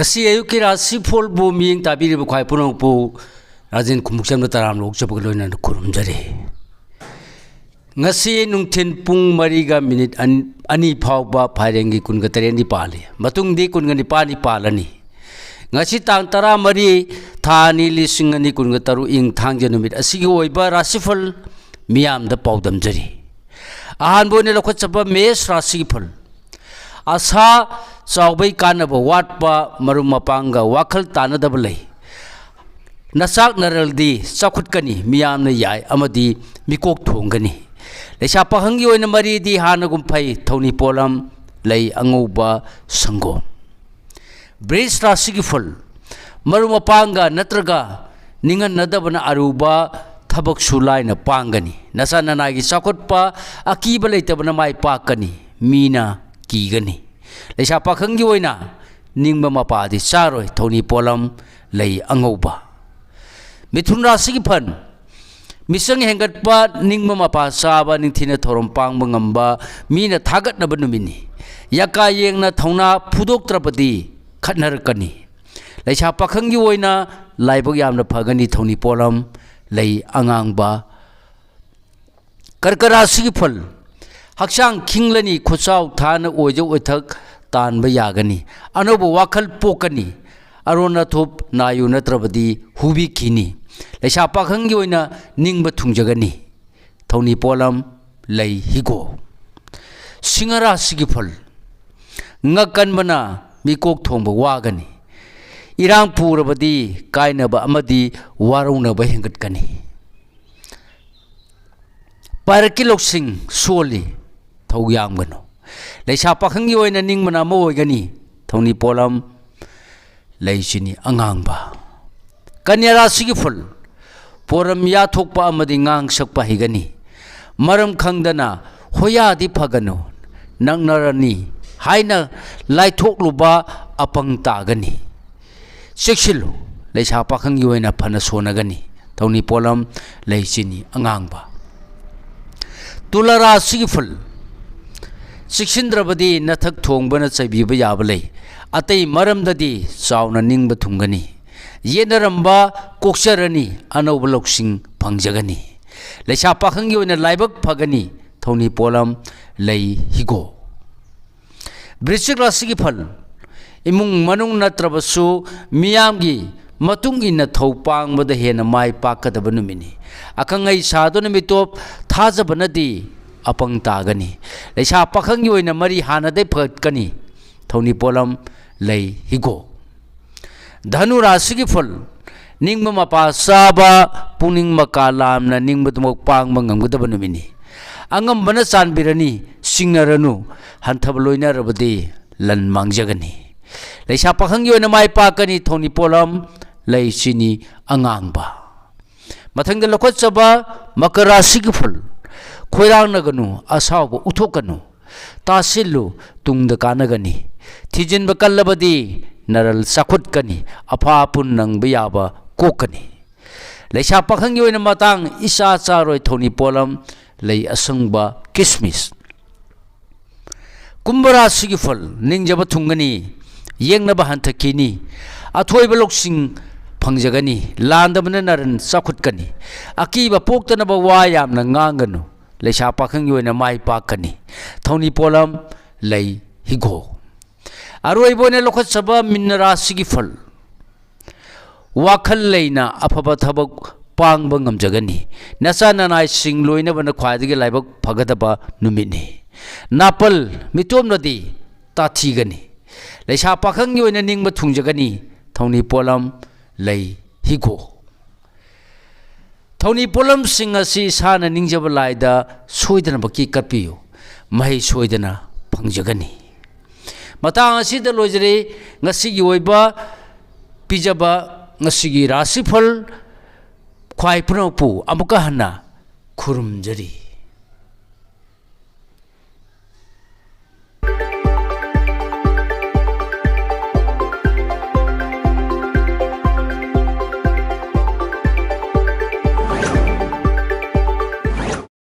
ngasi ayuk ki rasi phol bu ming tabiri bu khwai punong pu rajin kumukcham taram lok chapag loina kurum jare ngasi nungthin pung mariga minute ani phawba phairengi kunga tarendi pali matung di kunga ni pani palani ngasi tang tara mari thani lising ani kunga taru ing thangje numit asigi oiba rasifal miyam da paudam jari ahan bo ne lokhat chapa mes rasi phal asa chawbai kanaba watpa marum mapanga wakhal tanadab lei nasak naraldi chakutkani miyam na yai amadi mikok thongani leisa pahangi oina mari di hanagum phai thoni polam lei angoba sangom bris rasigi ful marum mapanga natraga ningan nadabana aruba thabak sulai na pangani nasana nagi chakutpa akiba leitabana mai pakani mina kigani leisa pakhangi oina ningba mapadi charoi thoni polam lei angoba mithun rasigi phan misang hengatpa ningma mapa saba ningthina thorom pangba ngamba mina thagatnaba numini yaka yengna thona phudoktrapadi khatnarkani leisa pakhangi oina laibog yamna phagani thoni polam lei angangba karkarasigi phal haksang khinglani khuchau thana ojo othak tanba yagani anobo wakhal pokani arona thop nayu natrabadi hubi khini leisa pakhangi oina ningba thungjagani thoni polam lei higo singara sigi phal ngakan bana mikok thongba wagani irang purabadi kainaba amadi waraunaba hengatkani parki loksing soli thogyam gano leisa pakhangi oina ningmana mo oigani thoni polam leisini angangba kanyara sigi phul poram ya thokpa amadi ngang sakpa higani maram khangdana hoya di phagano nangnarani haina laithokluba apang tagani sekshilu leisa pakhangi oina phana sonagani thoni polam leisini angangba tulara sigi phul siksindrabadi nathak thongbana chaibiba yabalei atei maramdadi chauna ningba thungani yenaramba kokcharani anoba loksing phangjagani leisa pakhangi oina laibak phagani thoni polam lei higo brisik rasigi phal imung manung natrabasu miyamgi matung inna thopang bada hena mai pakadaba numini akangai sadona mitop thajabanadi apang tagani leisa pakhangi oina mari hanadai phatkani thoni polam lei higo dhanu rasigi phal ningma mapa saba puning makalam na ningma tumok pangma ngamgudaba numini angam bana chanbirani singnaranu hanthab loina rabadi lan mangjagani leisa pakhangi oina mai pakani thoni polam lei sini angangba mathangda lokhat chaba makara sigi phal khoirang naganu asawba uthokanu tasilu tungda kanagani thijinba kallabadi naral sakhutkani aphapun nangba yaba kokani leisa pakhangi oina matang isa charoi thoni polam lei asangba kismis kumbara sigi phal ningjaba thungani yengnaba hanthakini athoiba loksing phangjagani landabana naran sakhutkani akiba poktanaba wa yamna nganganu leisa pakhangi oina mai pakani thoni polam lei higo aroi bone lokhat saba minra sigi phal wakhal leina afaba thabak pangba ngamjagani nasa nanai sing loina bana khwaidagi laibak phagadaba numini napal mitomnadi tathigani leisa pakhangi oina ningba thungjagani thoni polam lei higo thoni polam singasi sana ningjaba laida soidana baki kapiyo mai soidana phangjagani matang asida lojare ngasigi oiba pijaba ngasigi rasifal khwai punopu amuka hana khurumjari